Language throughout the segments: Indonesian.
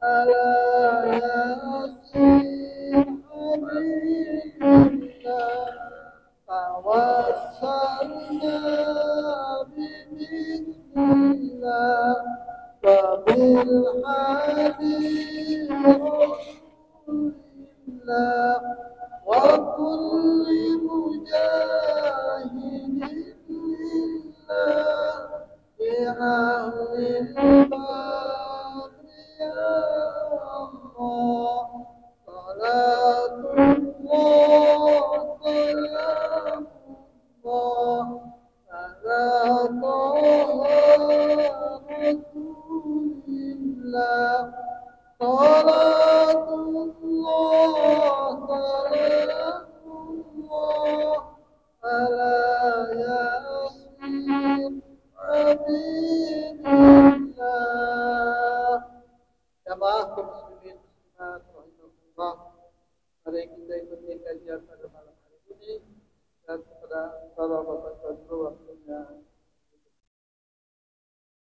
ألا ياسين حبيب الله توسلنا ببسم الله وبالحبيب رسول الله وكل مجاهد لله بأهل البر يا الله صلاة الله سلام الله على طه رسول الله صلاة الله سلام الله على ياسين حبيب الله. Jamaah kaum muslimin muslimat rahimahullah, mari kita ikuti kajian pada malam hari ini dan kepada para bapak ibu waktunya.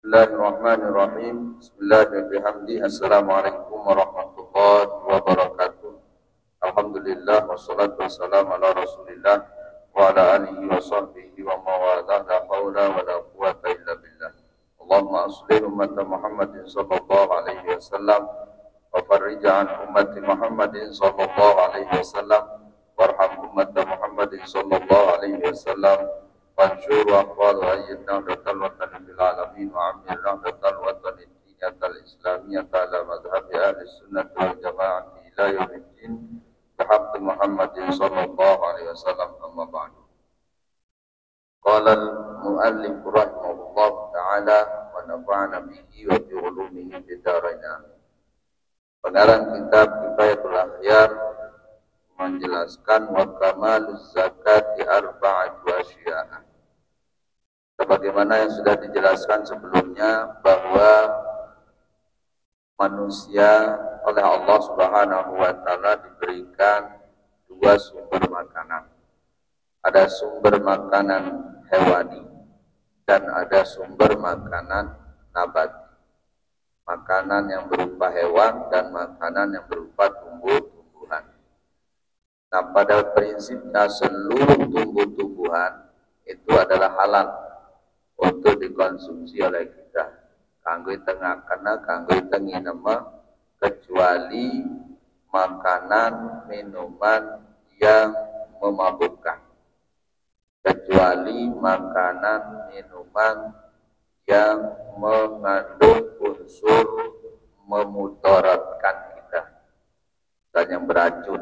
Bismillahirrahmanirrahim. Bismillahirrahmanirrahim. Assalamualaikum warahmatullahi wabarakatuh. Alhamdulillah wassalatu wassalamu ala Rasulillah wa ala alihi wa sahbihi wa mawalah, la haula wa la quwata illa billah. Allahumma aslih umat Muhammadin sallallahu alaihi wasallam wa farrij an ummati Muhammadin sallallahu alaihi wasallam warham umat Muhammadin sallallahu alaihi wasallam wansur aqwal wa ayyidna datal watan bil alamin wa amilna datal watan diniyatal islamiyata ala madhhabi ahli sunnah wal jamaah ila yaumiddin bihaqq Muhammadin sallallahu alaihi wasallam. Amma ba'du. Qala al-muallif rahimahullah ta'ala wa nafa'ana bihi wa bi ulumihi fid dharain. Pengarang kitab Kifayatul Akhyar menjelaskan wa kamaluz zakati arba'atu asya'a. Sebagaimana yang sudah dijelaskan sebelumnya bahwa manusia oleh Allah Subhanahu wa taala diberikan dua sumber makanan. Ada sumber makanan hewani dan ada sumber makanan nabati. Makanan yang berupa hewan dan makanan yang berupa tumbuh-tumbuhan. Nah, pada prinsipnya seluruh tumbuh-tumbuhan itu adalah halal untuk dikonsumsi oleh kita. Kanggo tengah kena, kanggo tengi nama, kecuali makanan minuman yang memabukkan. Kecuali makanan minuman yang mengandung unsur memudaratkan kita dan yang beracun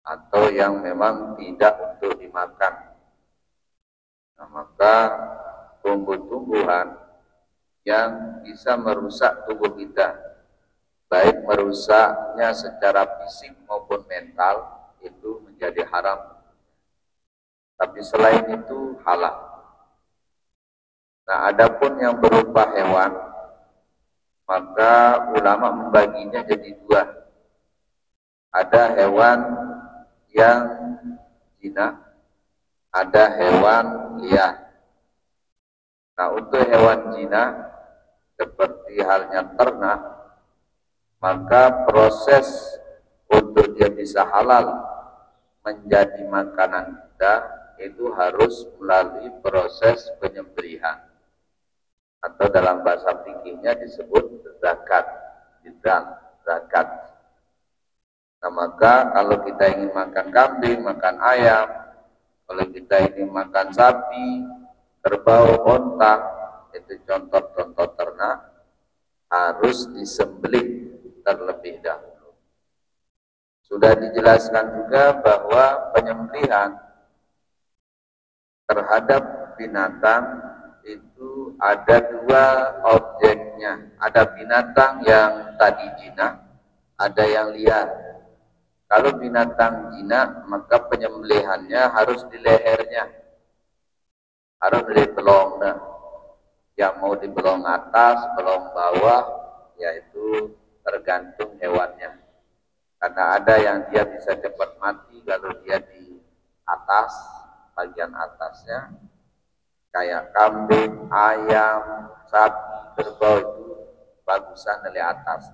atau yang memang tidak untuk dimakan. Nah, maka tumbuh-tumbuhan yang bisa merusak tubuh kita, baik merusaknya secara fisik maupun mental, itu menjadi haram. Tapi selain itu halal. Nah, adapun yang berupa hewan, maka ulama membaginya jadi dua. Ada hewan yang jinak, ada hewan liar. Nah, untuk hewan jinak seperti halnya ternak, maka proses untuk dia bisa halal menjadi makanan kita itu harus melalui proses penyembelihan, atau dalam bahasa fikihnya disebut zakat, zakat. Nah, maka kalau kita ingin makan kambing, makan ayam, kalau kita ingin makan sapi, kerbau, onta, itu contoh-contoh ternak, harus disembelih terlebih dahulu. Sudah dijelaskan juga bahwa penyembelihan terhadap binatang itu ada dua objeknya. Ada binatang yang tadi jinak, ada yang liar. Kalau binatang jinak, maka penyembelihannya harus di lehernya, harus di belongnya. Yang mau di belong atas, belong bawah, yaitu tergantung hewannya. Karena ada yang dia bisa cepat mati kalau dia di atas, bagian atasnya, kayak kambing, ayam, sapi, kerbau itu bagusan dari atas.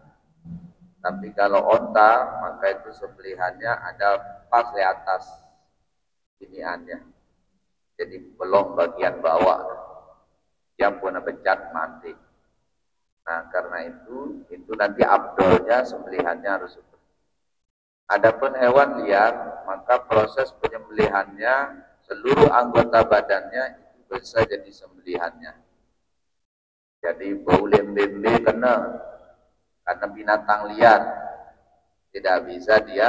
Tapi kalau onta, maka itu sembelihannya ada pas di atas iniannya. Jadi belum bagian bawah. Yang pun pecat mati. Nah, karena itu nanti abdolnya sembelihannya harus seperti itu. Adapun hewan liar, maka proses penyembelihannya seluruh anggota badannya itu bisa jadi sembelihannya. Jadi bau lembembe kena karena binatang liar, tidak bisa dia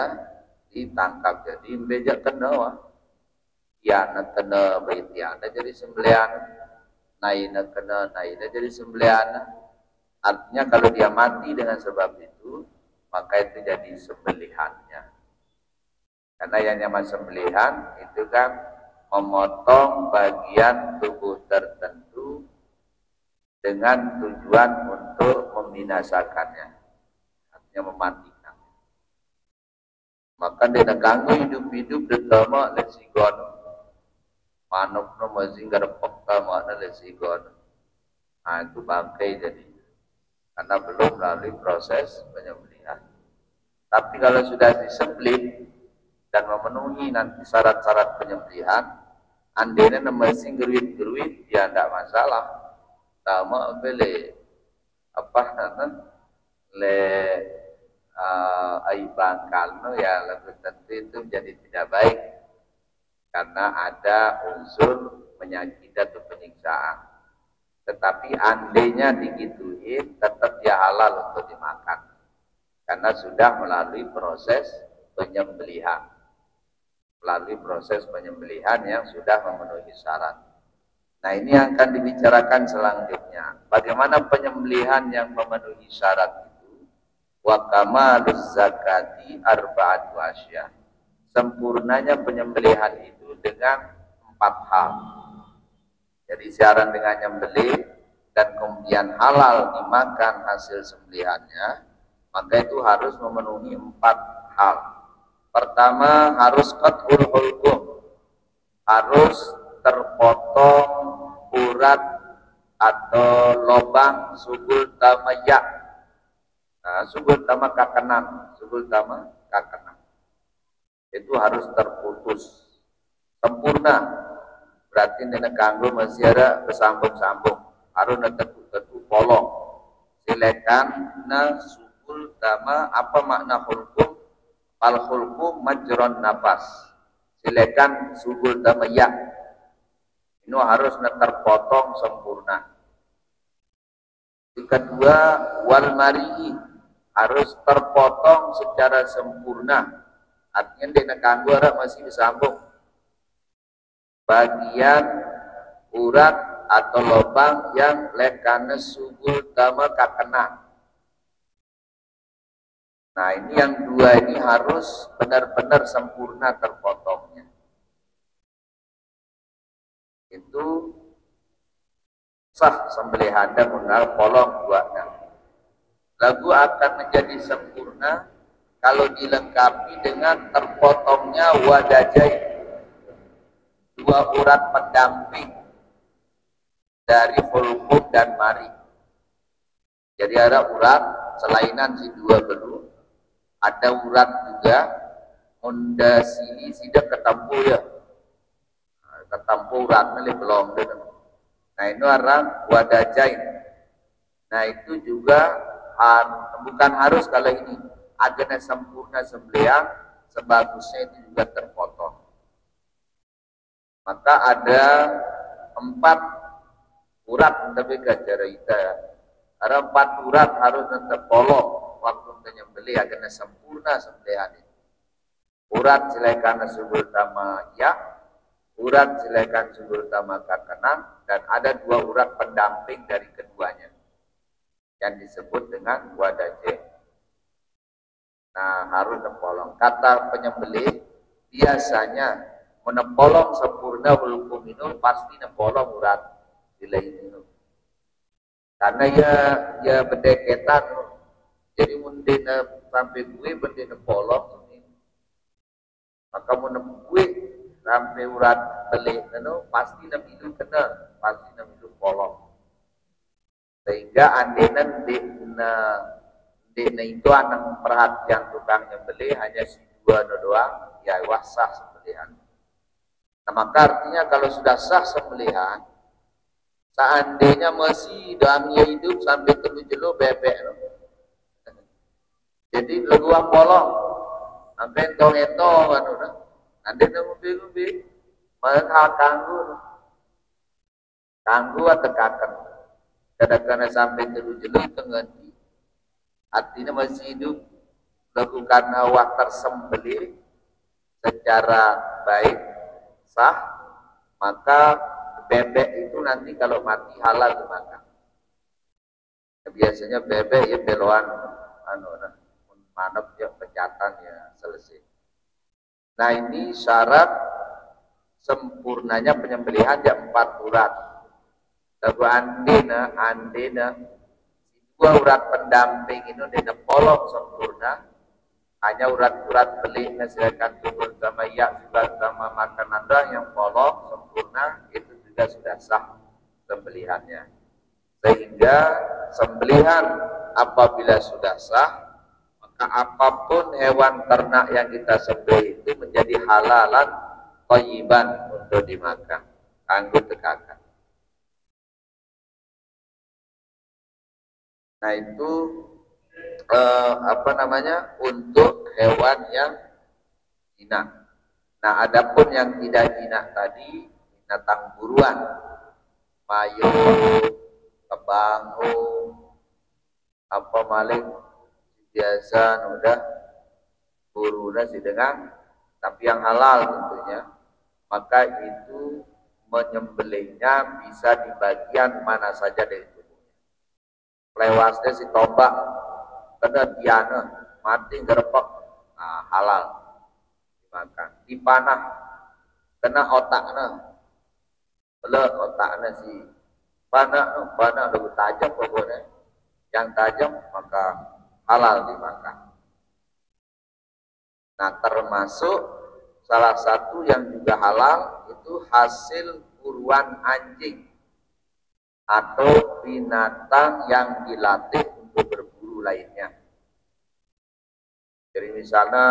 ditangkap. Jadi bejak kena wah. Tiana kena tiana jadi sembelihan. Naina kena naina jadi sembelihan. Artinya kalau dia mati dengan sebab itu, maka itu jadi sembelihannya. Karena yang namanya sembelihan itu kan memotong bagian tubuh tertentu dengan tujuan untuk membinasakannya, artinya mematikan. Maka dia ganggu hidup-hidup terutama lesigon, manuk no masih garpok sama ada lesigon. Nah itu bangkai jadi, karena belum melalui proses penyembelihan. Tapi kalau sudah disembelih dan memenuhi nanti syarat-syarat penyembelihan, andainya masih geruit-geruit, ya tidak masalah. Sama beli apa namanya le ai bangkal no ya lebih tentu itu menjadi tidak baik karena ada unsur penyakit atau penyiksaan. Tetapi andainya digituin tetap dia halal untuk dimakan karena sudah melalui proses penyembelihan, yang sudah memenuhi syarat. Nah ini yang akan dibicarakan selanjutnya. Bagaimana penyembelihan yang memenuhi syarat itu? Wa kamaluz zakati arba'atu asya. Sempurnanya penyembelihan itu dengan 4 hal. Jadi syarat dengan nyembelih dan kemudian halal dimakan hasil sembelihannya, maka itu harus memenuhi 4 hal. Pertama harus qatul hulqum. Harus terpotong urat atau lubang subul tamayak. Nah, subul tama kakenan, itu harus terputus sempurna. Berarti nenek kanggo masih ada kesambung-sambung, harus netek-netek polong. Silakan na subul tama, apa makna hulqum? Al hulqum majron nafas. Silakan subul tamayak. Ini harus terpotong sempurna. Yang kedua, wal mari'i, harus terpotong secara sempurna. Artinya dina kanggo masih disambung. Bagian urat atau lubang yang lekana subul tama kakena. Nah ini yang dua ini harus benar-benar sempurna terpotongnya. Itu sah sembelihan dan mengenal polong buatnya. Lagu akan menjadi sempurna kalau dilengkapi dengan terpotongnya wadajai, 2 urat pendamping dari hulqum dan mari. Jadi ada urat selainan si 2 beru, ada urat juga munda sili sidak ketampu ya. Ketampu uratnya belum. Nah ini orang wadajain. Nah itu juga bukan harus kalau ini agar sempurna sembelihan, sebagusnya itu juga terpotong. Maka ada 4 urat tapi cara kita ya. Ada 4 urat harus terpolong waktu menyembelih agar sempurna sembelihan itu. Urat silakan subul tama ya, urat silakan subul tama kakenan, dan ada 2 urat pendamping dari keduanya yang disebut dengan wadaje. Nah harus nepolong. Kata penyembelih biasanya menepolong sempurna hulqum itu pasti nepolong urat silain itu. Karena ya berdeketan, jadi mungkin sampai gue benda nepolong, maka mun gue sampai urat belik itu pasti namilu kena, pasti namilu polong. Sehingga andina dina itu anak perhatian tukang nyembelih hanya si dua doang, ya sah sembelihan. Nah, maka artinya kalau sudah sah sembelihan, seandainya masih dalamnya hidup sampai terjelo bebek, jadi leguang polong, sampai entong-entong kan udah, nanti ngumpi-ngumpi, malah kanggu atau kakan, kadang-kadang sampai terjelo itu ngerti, artinya masih hidup, lakukan awak tersembelih secara baik, sah, maka bebek itu nanti kalau mati halal dimakan. Biasanya bebek ya beloan manep ya pecatan ya selesai. Nah ini syarat sempurnanya penyembelihan ya 4 urat. Lagu andina dua urat pendamping itu dina polong sempurna. Hanya urat-urat beli misalkan turun sama ya juga sama makan anda yang polong sempurna itu juga sudah sah sembelihannya. Sehingga sembelihan apabila sudah sah, maka apapun hewan ternak yang kita sembelih itu menjadi halalan thayyiban untuk dimakan. Kanggo tekakan. Nah itu untuk hewan yang jinak. Nah adapun yang tidak jinak tadi binatang buruan, mayu, kebangu, apa maling biasa udah buru nasi dengan tapi yang halal tentunya, maka itu menyembelihnya bisa di bagian mana saja dari tubuhnya. Lewasnya si tombak kena diana mati gerepek, nah, halal dimakan. Dipanah kena otaknya, belak otaknya si panah lebih tajam pokoknya, yang tajam maka halal dimakan. Nah termasuk salah satu yang juga halal itu hasil buruan anjing atau binatang yang dilatih untuk berburu lainnya. Jadi misalnya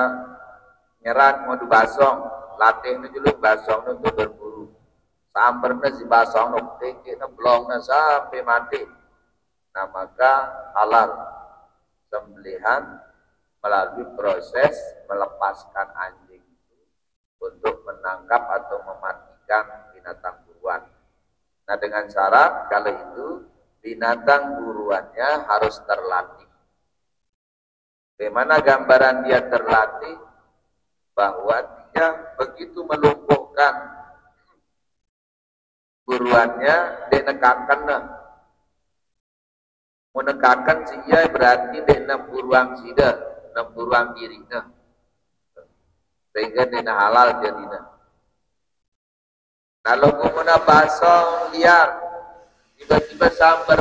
nyerat mau dibasong, latih dulu basong untuk berburu. Sampernya si basong tinggi belongnya sampai mati. Nah maka halal sembelihan melalui proses melepaskan anjing itu untuk menangkap atau mematikan binatang buruan. Nah dengan syarat kalau itu binatang buruannya harus terlatih. Bagaimana gambaran dia terlatih? Bahwa dia begitu melumpuhkan buruannya, dia nekakan menekakan dia berarti dia nak buruan sida, nak buruan diri sehingga dia halal jadinya. Kalau guna basong liar tiba-tiba sambar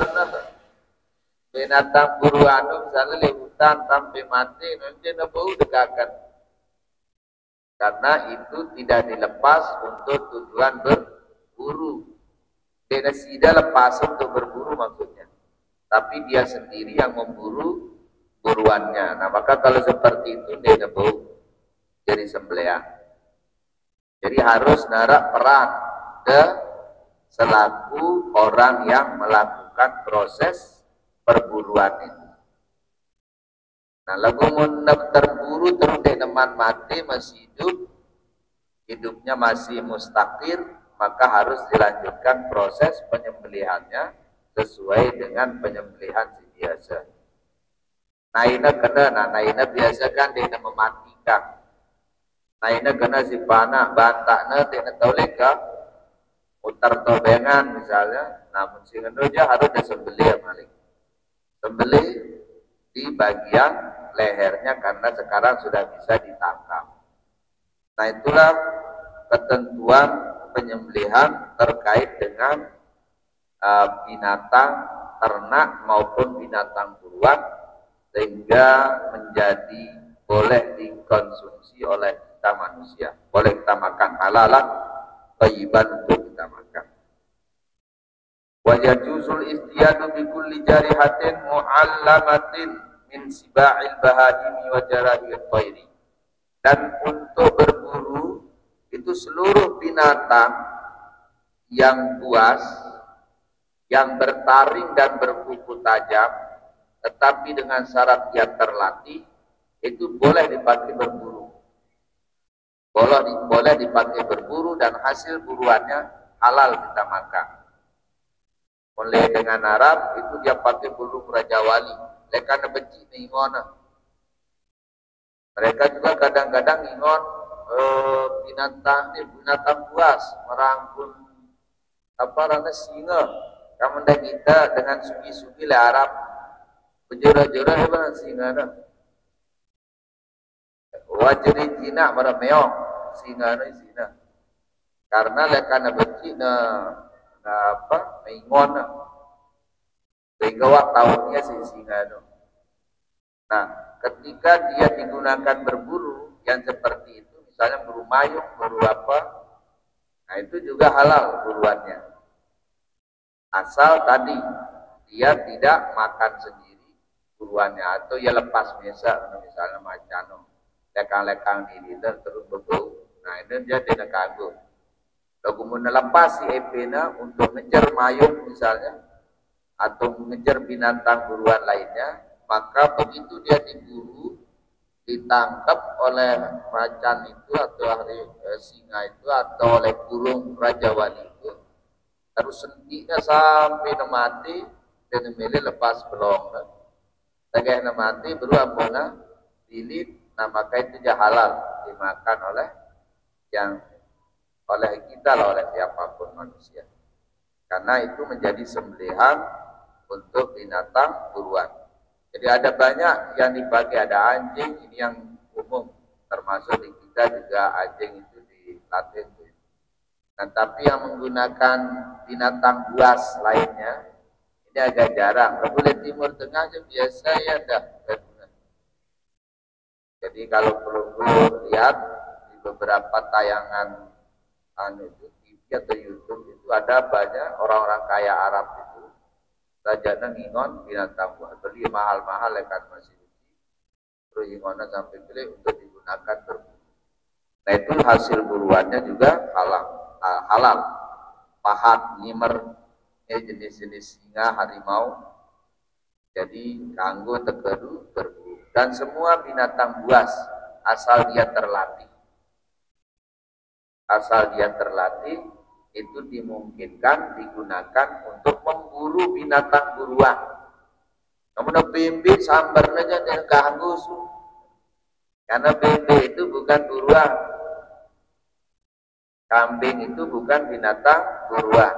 binatang buruan misalnya di hutan sampai mati nanti bau dekakan, karena itu tidak dilepas untuk tujuan berburu. Dia tidak lepas untuk berburu maksudnya, tapi dia sendiri yang memburu buruannya. Nah maka kalau seperti itu dia bau jadi sembelihan. Jadi harus narak peran selaku orang yang melakukan proses perburuan itu. Nah lagu terburu terus teman mati masih hidup, hidupnya masih mustakir, maka harus dilanjutkan proses penyembelihannya sesuai dengan penyembelihan si biasa. Naina kena, naina biasa kan dia mematikan. Naina kena si panah, bantaknya dia toleka, utar tobengan misalnya, namun si ngendoja harus disembelih maling. Sembelih di bagian lehernya karena sekarang sudah bisa ditangkap. Nah itulah ketentuan penyembelihan terkait dengan binatang ternak maupun binatang buruan, sehingga menjadi boleh dikonsumsi oleh kita manusia, boleh kita makan halalan thayyiban untuk kita makan. Wa yajuzul istiyadu bi kulli jarihatin mu'allamatin min siba'il bahaimi wa jarahil thairi. Dan untuk berburu itu seluruh binatang yang buas, yang bertaring dan berkuku tajam, tetapi dengan syarat dia terlatih, itu boleh dipakai berburu. Boleh dipakai berburu dan hasil buruannya halal kita makan. Oleh dengan Arab itu dia pakai bulu Raja Wali, mereka benci ingona. Mereka juga kadang-kadang ingon binatang buas merangkul apa namanya singa. Kamu dan kita dengan sugi-sugi le Arab berjura-jura hebat singa na. Wajri Cina meremeong singa na sina. Karena lekana benci na apa ingon na. Sehingga waktu tahunnya si singa na. Nah, ketika dia digunakan berburu yang seperti itu, misalnya buru mayung, buru apa, nah itu juga halal buruannya. Asal tadi dia tidak makan sendiri buruannya atau ya lepas biasa, misalnya macano, lekang-lekang diri dan terus berbau. Nah ini dia tidak kagum. Kalau kemudian lepas si epena untuk ngejar mayung misalnya atau mengejar binatang buruan lainnya, maka begitu dia diburu, ditangkap oleh macan itu atau singa itu atau oleh burung Raja Wali itu, terus sentinya sampai mati dan memilih lepas belong. Tegak mati beruang mana dilit, nah maka itu dia halal dimakan oleh kita lah, oleh siapapun manusia. Karena itu menjadi sembelihan untuk binatang buruan. Jadi ada banyak yang dipakai, ada anjing, ini yang umum, termasuk di kita juga anjing itu dilatih. Nah, tapi yang menggunakan binatang buas lainnya, ini agak jarang. Boleh Timur Tengah aja biasa ya dah. Jadi kalau perlu lihat di beberapa tayangan TV atau YouTube itu ada banyak orang-orang kaya Arab itu sajana ngingon binatang buas, beli mahal-mahal lekan masih terus ingona sampai beli untuk digunakan berburu. Nah itu hasil buruannya juga halal. Pahat, nyimer, jenis-jenis singa, harimau, jadi kanggo tegeru berburu. Dan semua binatang buas asal dia terlatih itu dimungkinkan digunakan untuk memburu binatang buruan. Namun bebek sambarnya jangan kanggo, karena bebek itu bukan buruan. Kambing itu bukan binatang buruan.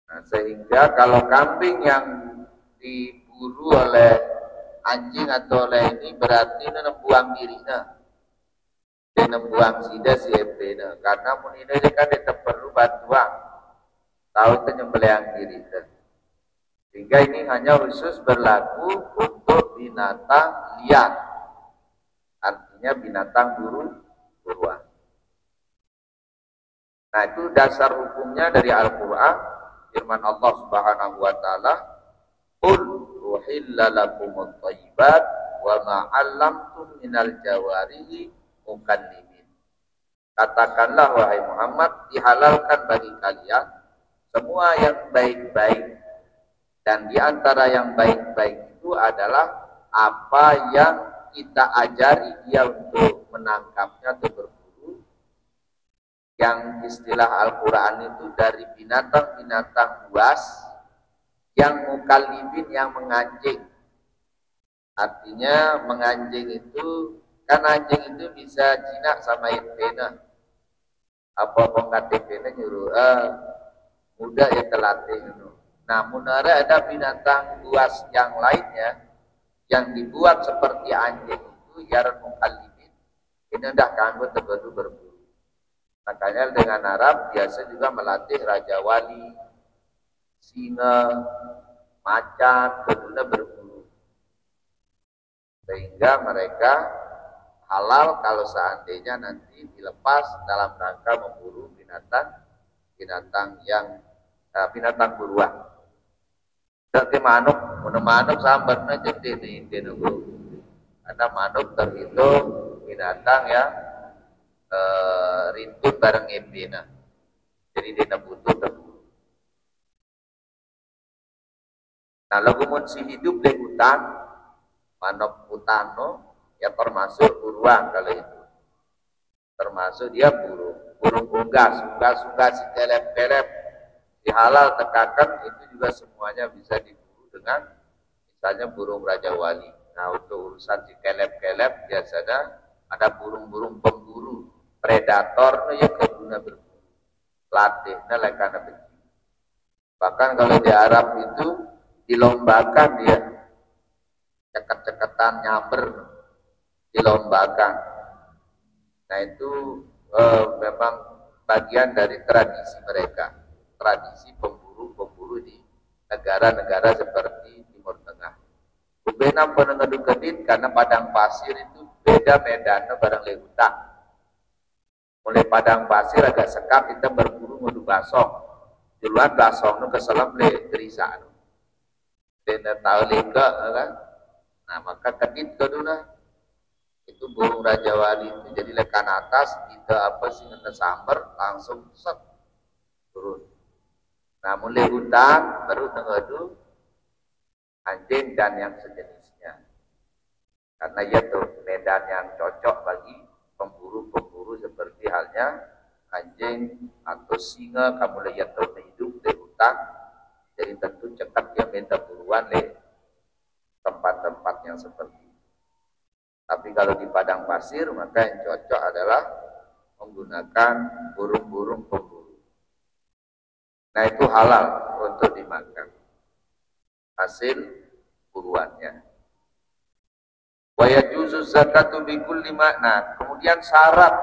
Nah, sehingga kalau kambing yang diburu oleh anjing atau oleh ini berarti buang dirinya. Dia buang sida si epena. Karena munina dia kan dia perlu bantuan. Tahu itu nyembelih diri. Sehingga ini hanya khusus berlaku untuk binatang liar. Artinya binatang buruan. Nah itu dasar hukumnya dari Al-Quran. Firman Allah Subhanahu wa ta'ala, qul uhilla lakumut thayyibat wa ma'allamtum minal jawarihi mukallimin. Katakanlah wahai Muhammad, dihalalkan bagi kalian semua yang baik-baik, dan di antara yang baik-baik itu adalah apa yang kita ajari dia untuk menangkapnya atau berburu, yang istilah Al-Quran itu dari binatang-binatang buas yang mukallibin, yang menganjing. Artinya menganjing itu kan anjing itu bisa jinak sama ipena. Apa ipena nyuruh mudah ya terlatih. Namun ada binatang buas yang lainnya yang dibuat seperti anjing itu yaran mukallibin. Ini hendak kanggo tegeru berburu. Makanya dengan Arab biasa juga melatih Raja Wali, singa, macan, kedua berburu. Sehingga mereka halal kalau seandainya nanti dilepas dalam rangka memburu binatang yang binatang buruan. Ke manuk, manuk sambarnya jadi nih nunggu. Karena manuk terhitung binatang yang rintut bareng ebina. Jadi dia butuh terburu. Nah, lagu si hidup di hutan, manuk hutano, ya termasuk buruan kalau itu. Termasuk dia burung unggas, unggas, si kelep, dihalal tekakan itu juga semuanya bisa diburu dengan misalnya burung Raja Wali. Nah, untuk urusan si kelep biasanya ada burung-burung pemburu, predator ya kebuna berburu, latihnya lekana benci. Bahkan kalau di Arab itu dilombakan dia ceket-ceketan nyamber, dilombakan. Nah itu memang bagian dari tradisi mereka, tradisi pemburu di negara-negara seperti Timur Tengah. Ubena penengadu kedit karena padang pasir itu beda medannya barang lehutang. Mulai padang pasir agak sekap kita berburu ngadu basong. Duluan basong nu keselam le gerisa. Dan tahu lega kan. Nah maka kedit keduna itu burung Raja Wali itu jadi lekan atas kita apa sih ngena sambar langsung set turun. Nah mulai hutan baru nengadu anjing dan yang sejenisnya. Karena ya tuh medan yang cocok bagi pemburu seperti halnya anjing atau singa kamu lihat tuh hidup di hutan. Jadi tentu cepat dia minta buruan di tempat-tempat yang seperti itu. Tapi kalau di padang pasir maka yang cocok adalah menggunakan burung-burung pemburu. Nah itu halal untuk dimakan hasil buruannya. Wa yajuzu zakatu bi kulli makna. Kemudian syarat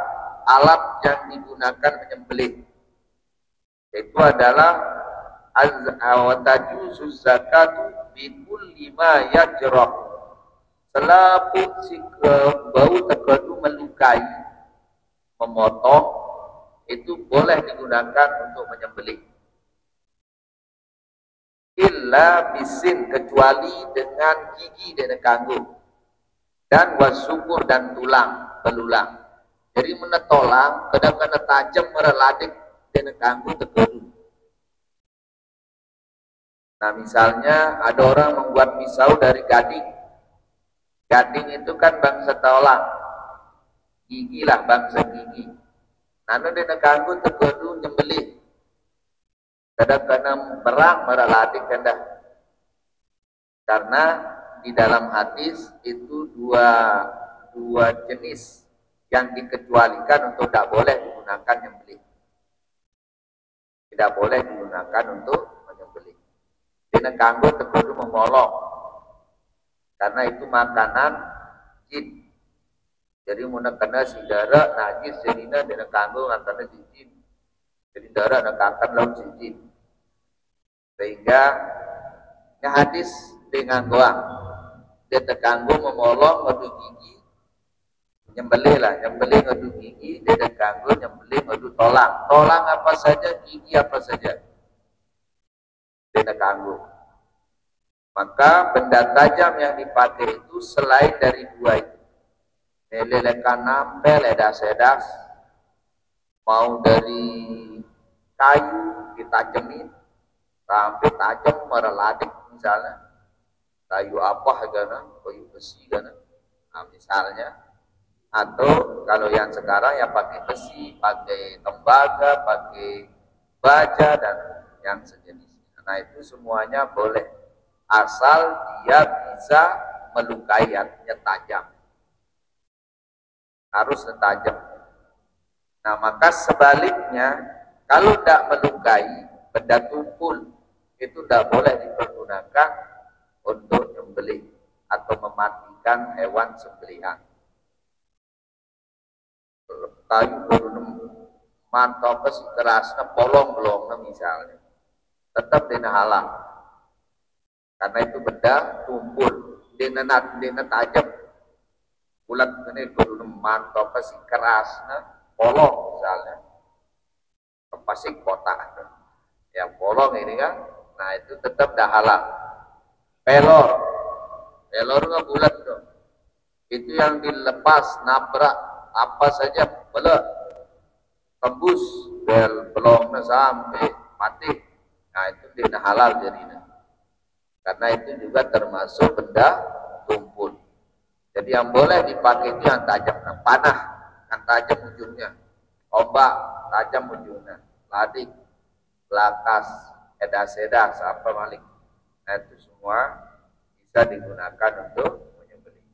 alat yang digunakan menyembelih itu adalah tajuzu zakatu bi kulli ma yajrah. Selaput si bau terkadu melukai, memotong itu boleh digunakan untuk menyembelih. Illa bisin kecuali dengan gigi dan kanggo dan wasukur dan tulang belulang. Jadi menetolang kadang-kadang tajam mereladik dan kanggo terkadu. Nah misalnya ada orang membuat pisau dari gading. Gading itu kan bangsa tolang, gigi lah bangsa gigi. Nanu dia kanggo terkadu nyembelih. Kadang-kadang perang mereladik kendah. Karena di dalam hadis itu dua jenis yang dikecualikan untuk tidak boleh digunakan nyembelih. Tidak boleh digunakan untuk menyembelih. Dia kanggo terkadu memolong. Karena itu makanan jin. Jadi mun kena si darah najis jadina dina kanggo antara jin. Jadi darah nak akan laut jin. Sehingga hadis dengan goang dia terkanggo memolong ngadu gigi nyembelih ngadu gigi dia terkanggo nyembelih ngadu tolang apa saja gigi apa saja dia terkanggo. Maka benda tajam yang dipakai itu selain dari dua itu lele kanam, ledas mau dari kayu ditajemin sampai tajam mereladik misalnya kayu apa gana, kayu besi gana, nah, misalnya atau kalau yang sekarang ya pakai besi, pakai tembaga, pakai baja dan yang sejenisnya. Nah itu semuanya boleh asal dia bisa melukai artinya tajam, harus tajam. Nah maka sebaliknya kalau tidak melukai benda tumpul itu tidak boleh dipergunakan untuk menyembelih atau mematikan hewan sembelihan. Kayu berunem mantau besi kerasnya bolong misalnya tetap dina halang. Karena itu benda tumpul, dina tajam, bulat ini kudu mantau pasti kerasnya, polong misalnya, kepasik kotak. Yang bolong ini kan, nah itu tetap dah halal. Pelor, pelor nggak bulat dong. Itu yang dilepas, nabrak apa saja, belak, tembus, belongnya sampai mati. Nah itu tidak halal jadinya. Karena itu juga termasuk benda tumpul. Jadi yang boleh dipakai itu yang tajam, panah, yang tajam ujungnya, ombak, tajam ujungnya, ladik, lakas, edas-edas, apa malik. Nah itu semua bisa digunakan untuk menyembelih.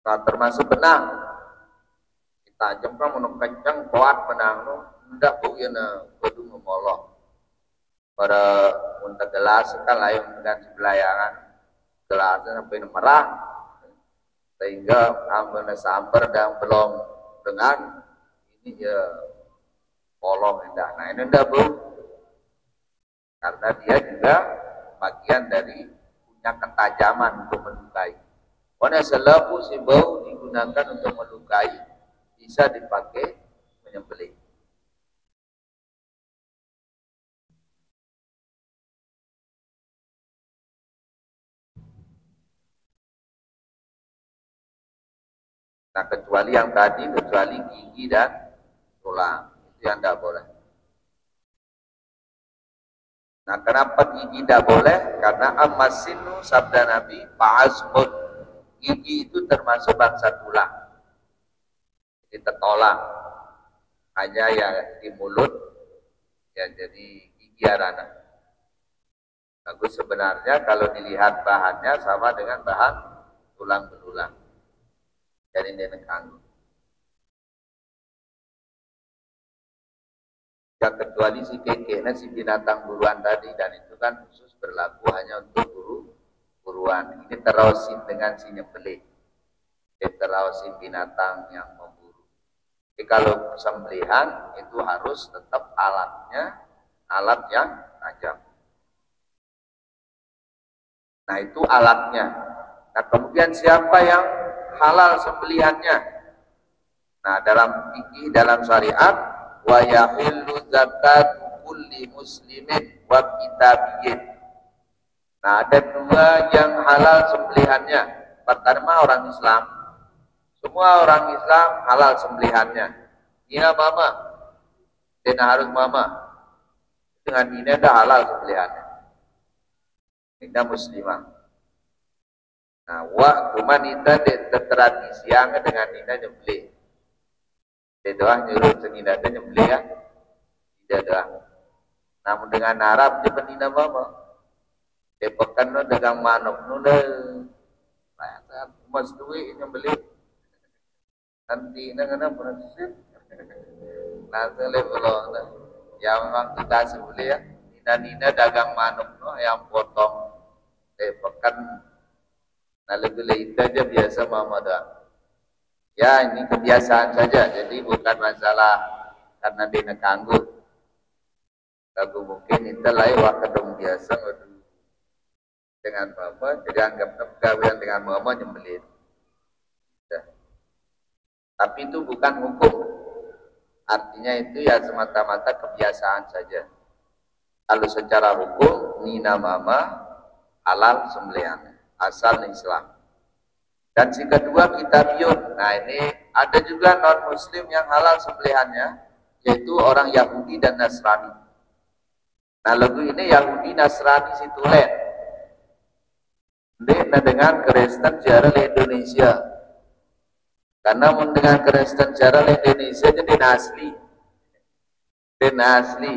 Nah termasuk benang, ditajam kan menung kencang, kuat benang, hendak bukan kudu memolong. Pada untuk gelas kan lain dengan sebelayangan, gelasnya sampai merah, sehingga ambil sambar dan belum dengan ini ya polong indah. Nah ini indah bu, karena dia juga bagian dari punya ketajaman untuk melukai. Karena selalu si bau digunakan untuk melukai, bisa dipakai menyembelih. Nah kecuali yang tadi, kecuali gigi dan tulang, itu yang tidak boleh. Nah kenapa gigi tidak boleh? Karena amasinu sabda Nabi fa'azmun, gigi itu termasuk bangsa tulang, jadi tertolak. Hanya yang di mulut ya jadi gigi arana. Bagus sebenarnya kalau dilihat bahannya sama dengan bahan tulang belulang. Jadi dia nekang. Ya kecuali si kekeknya si binatang buruan tadi, dan itu kan khusus berlaku hanya untuk buruan. Ini terawsin dengan si nyembelih. Dia terawsin binatang yang memburu. Jadi kalau sembelihan itu harus tetap alatnya alat yang tajam. Nah itu alatnya. Nah kemudian siapa yang halal sembelihannya? Nah dalam fikih, dalam syariat, wa yahillu zakat kulli muslimin wa kitabiyyin. Nah ada dua yang halal sembelihannya. Pertama orang Islam. Semua orang Islam halal sembelihannya. Dina mama, dina harus mama. Dengan dina dah halal sembelihannya. Dina muslimah. Nah, waktu manita tradisi yang dengan dina nyembelih. Dia doang nyuruh senina dia nyembelih ya. Tidak doang. Namun dengan Arab dia pendina mama. Dia pekan no dagang manuk no le. Nah, mas duit nyembelih. Nanti na pun sip. Nanti le belum. Yang memang kita sembelih ya. Nina dagang manuk no yang potong. Dia pekan. Nah lebih itu aja biasa mama doang. Ya ini kebiasaan saja, jadi bukan masalah karena dia nak kanggut. Kalau mungkin itu lain waktu biasa dengan mama, jadi anggap kawin dengan mama nyembelih. Ya. Tapi itu bukan hukum, artinya itu ya semata-mata kebiasaan saja. Kalau secara hukum, nina mama halal sembelihan, asal Islam. Dan si kedua kitabiyun. Nah ini ada juga non muslim yang halal sembelihannya, yaitu orang Yahudi dan Nasrani. Nah lagu ini Yahudi Nasrani si tulen. Ini dengan Kristen jarang di Indonesia. Karena dengan Kristen jarang di Indonesia jadi asli. Dan asli.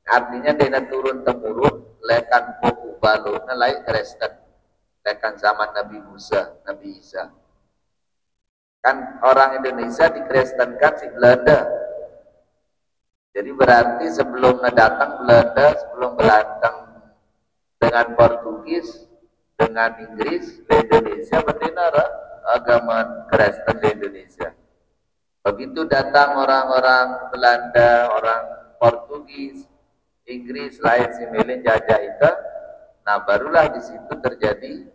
Artinya dia turun temurun lekan buku baluna lain Kristen. Lekan zaman Nabi Musa, Nabi Isa. Kan orang Indonesia dikristenkan si Belanda. Jadi berarti sebelum datang Belanda, sebelum datang dengan Portugis, dengan Inggris di Indonesia, berdinara agama Kristen di Indonesia. Begitu datang orang-orang Belanda, orang Portugis, Inggris, lain similin jajah itu, nah barulah di situ terjadi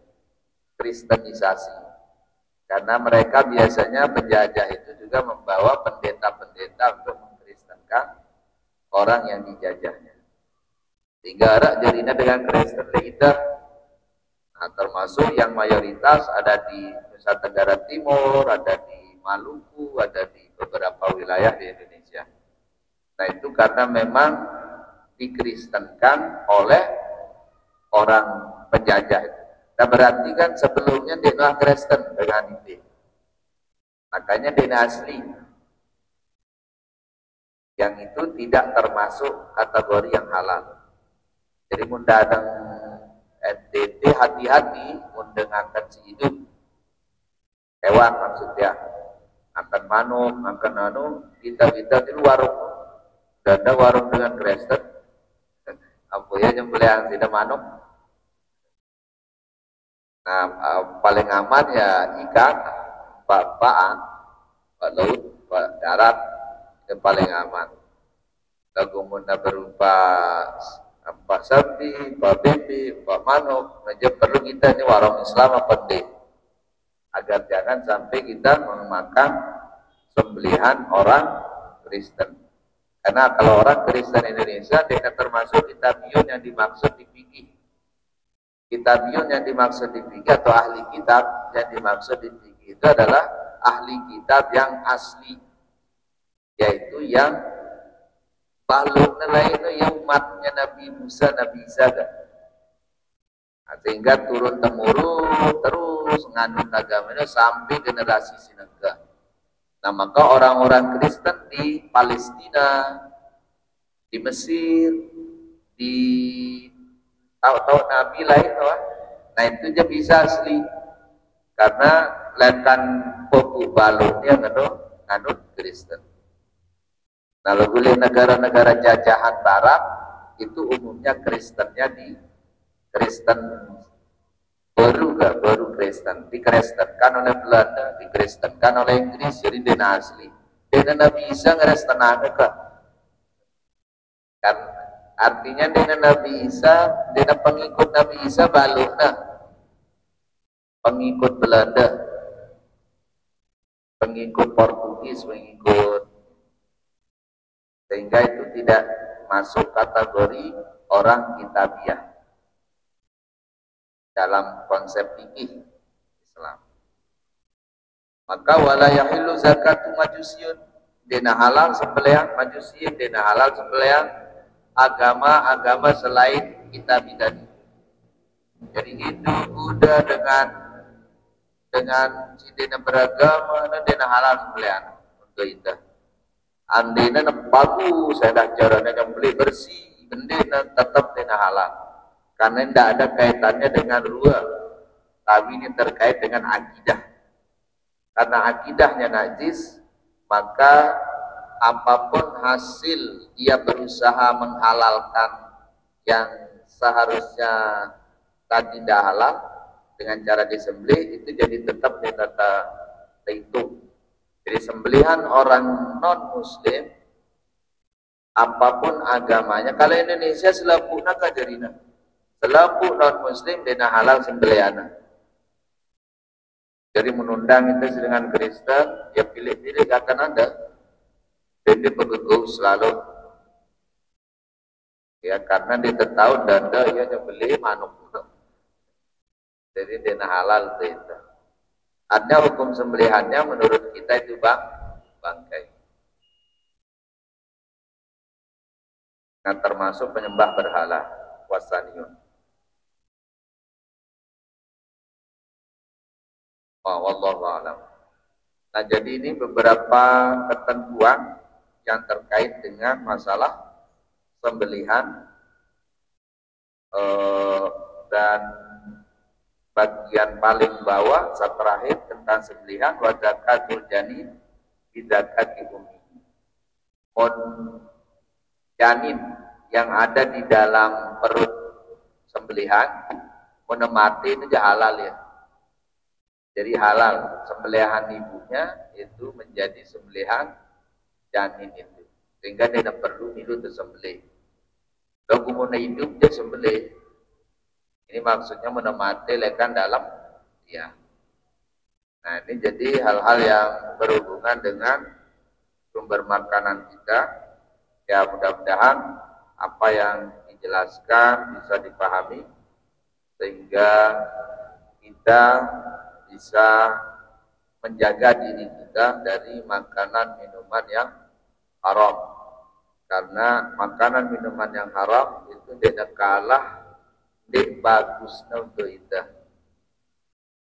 kristenisasi. Karena mereka biasanya penjajah itu juga juga membawa pendeta-pendeta untuk mengkristenkan orang yang dijajahnya. Sehingga ada jadinya dengan Kristen kita. Nah, termasuk yang mayoritas ada di Nusa Tenggara Timur, ada di Maluku, ada di beberapa wilayah di Indonesia. Nah, itu karena memang dikristenkan oleh orang penjajah. Nah, berarti kan sebelumnya dia adalah Kristen dengan itu. Makanya dia asli. Yang itu tidak termasuk kategori yang halal. Jadi mundadang NTT hati-hati mendengarkan si hidup hewan maksudnya, akan manuk, akan kita di warung, dan ada warung dengan Kristen, apa ya nyembelihan tidak manuk. Nah, paling aman ya ikan, pak laut, pak darat, yang paling aman. Lagu munda berupa apa sapi, pak bebek, pak manuk, aja perlu kita ini warung Islam apa deh, agar jangan sampai kita memakan sembelihan orang Kristen. Karena kalau orang Kristen Indonesia tidak termasuk kitabiyun yang dimaksud di fikih. Kitabiyun yang dimaksud di fikih atau ahli kitab yang dimaksud di fikih itu adalah ahli kitab yang asli, yaitu yang makhluk nilai itu yang umatnya Nabi Musa, Nabi Isa kan. Nah, sehingga turun temurun terus nganut agamanya sampai generasi sinega. Nah, maka orang-orang Kristen di Palestina, di Mesir, di tahu-tahu Nabi lain, nah itu aja bisa asli karena lekan popu balutnya nganut Kristen. Nah, boleh negara-negara jajahan Barat itu umumnya Kristennya di Kristen baru Kristen, dikristenkan oleh Belanda, dikristenkan oleh Inggris, jadi dia asli. Dia Nabi Isa Kristen kan artinya dia Nabi Isa, dia pengikut Nabi Isa baluna, pengikut Belanda, pengikut Portugis, pengikut, sehingga itu tidak masuk kategori orang kitabiah dalam konsep fikih Islam. Maka wala yahillu zakatu majusiun, dina halal sembelihan majusiin, dina halal sembelihan agama-agama selain kitab tadi. Jadi itu udah dengan si dina beragama, dina halal sembelihan untuk itu. Andina bagus, saya dah caranya yang beli bersih, bendina tetap dina halal. Karena tidak ada kaitannya dengan ruah, tapi ini terkait dengan akidah. Karena akidahnya najis, maka apapun hasil dia berusaha menghalalkan yang seharusnya tadi tidak halal dengan cara disembelih, itu jadi tetap ditata itu. Jadi sembelihan orang non muslim apapun agamanya, kalau Indonesia selapuna kajarina, selaku non muslim dina halal sembelihan. Jadi menundang itu dengan Kristen, ya pilih-pilih akan ada. Jadi begitu selalu, ya karena dia tahu danda ia beli manuk. Jadi dina halal itu. Ada hukum sembelihannya menurut kita itu bangkai. Nah, termasuk penyembah berhala, wasaniyun. Wallahu a'lam. Nah, jadi ini beberapa ketentuan yang terkait dengan masalah sembelihan dan bagian paling bawah saat terakhir tentang sembelihan wadakatul janin bidakati umi. Janin yang ada di dalam perut sembelihan menemati itu halal ya. Jadi halal sembelihan ibunya itu menjadi sembelihan janin itu, sehingga dia tidak perlu itu tersembelih. Kalau kemudian hidup dia sembelih. Ini maksudnya menemati lekan dalam ya. Nah, ini jadi hal-hal yang berhubungan dengan sumber makanan kita. Ya, mudah-mudahan apa yang dijelaskan bisa dipahami sehingga kita bisa menjaga diri kita dari makanan minuman yang haram. Karena makanan minuman yang haram itu tidak kalah di bagusnya untuk kita.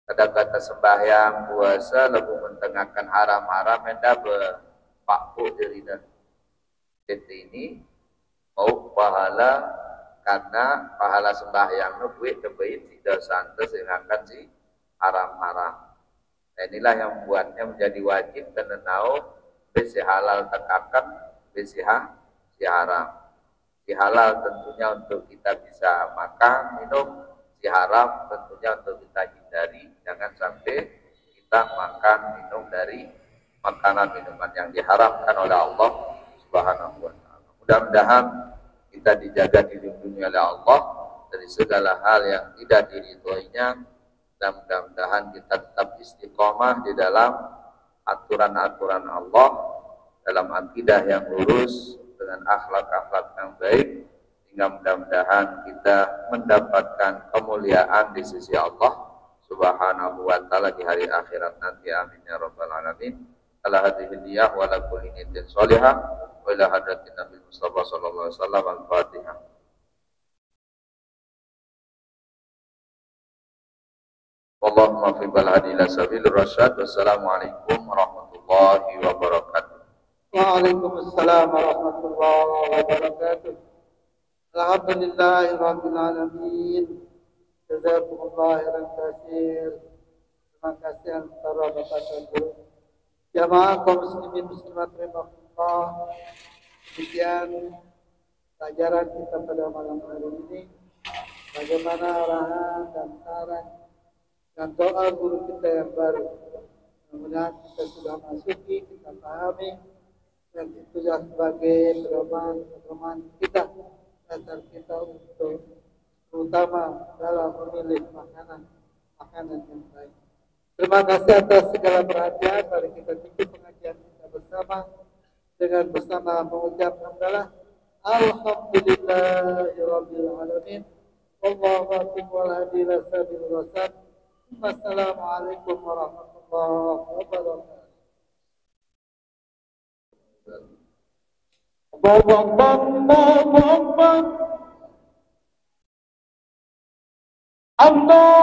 Kata-kata sembahyang puasa lebih mentengahkan haram-haram hendak berpakku diri dan ini mau pahala karena pahala sembahyang nu buat kebaik tidak santai sehingga si haram-haram. Nah, inilah yang membuatnya menjadi wajib dan tahu besi halal tekakan besi haram. Si halal tentunya untuk kita bisa makan, minum, si haram tentunya untuk kita hindari. Jangan sampai kita makan, minum dari makanan minuman yang diharamkan oleh Allah Subhanahu wa Ta'ala. Mudah-mudahan kita dijaga dilindungi oleh Allah dari segala hal yang tidak diridhoinya, dan mudah-mudahan kita tetap istiqomah di dalam aturan-aturan Allah, dalam akidah yang lurus, dengan akhlak-akhlak yang baik, sehingga mudah-mudahan kita mendapatkan kemuliaan di sisi Allah Subhanahu wa Ta'ala di hari akhirat nanti. Amin ya rabbal alamin. Ala hadhihi niyah wa la kulli niyatin shalihah wa ila hadratin Nabi Mustafa sallallahu alaihi wasallam. Al-Fatihah. Wallahumma fi balhadi ila sabil rasyad. Wassalamualaikum warahmatullahi wabarakatuh. Waalaikumsalam warahmatullahi wabarakatuh. Alhamdulillahirabbil alamin. Jazakumullah khairan katsir. Terima kasih antara Bapak dan Ibu. Jamaah kaum muslimin muslimat rahimakumullah. Demikian pelajaran kita pada malam hari ini. Bagaimana arahan dan saran dan doa guru kita yang baru. Mudah-mudahan kita sudah masuki, kita pahami, dan itu sudah sebagai pedoman kita, dasar kita untuk terutama dalam memilih makanan yang baik. Terima kasih atas segala perhatian. Mari kita tutup pengajian kita bersama dengan mengucap hamdalah. Alhamdulillahirabbil alamin. Wallahu a'lam bishawab. Wassalamualaikum warahmatullahi wabarakatuh. Allah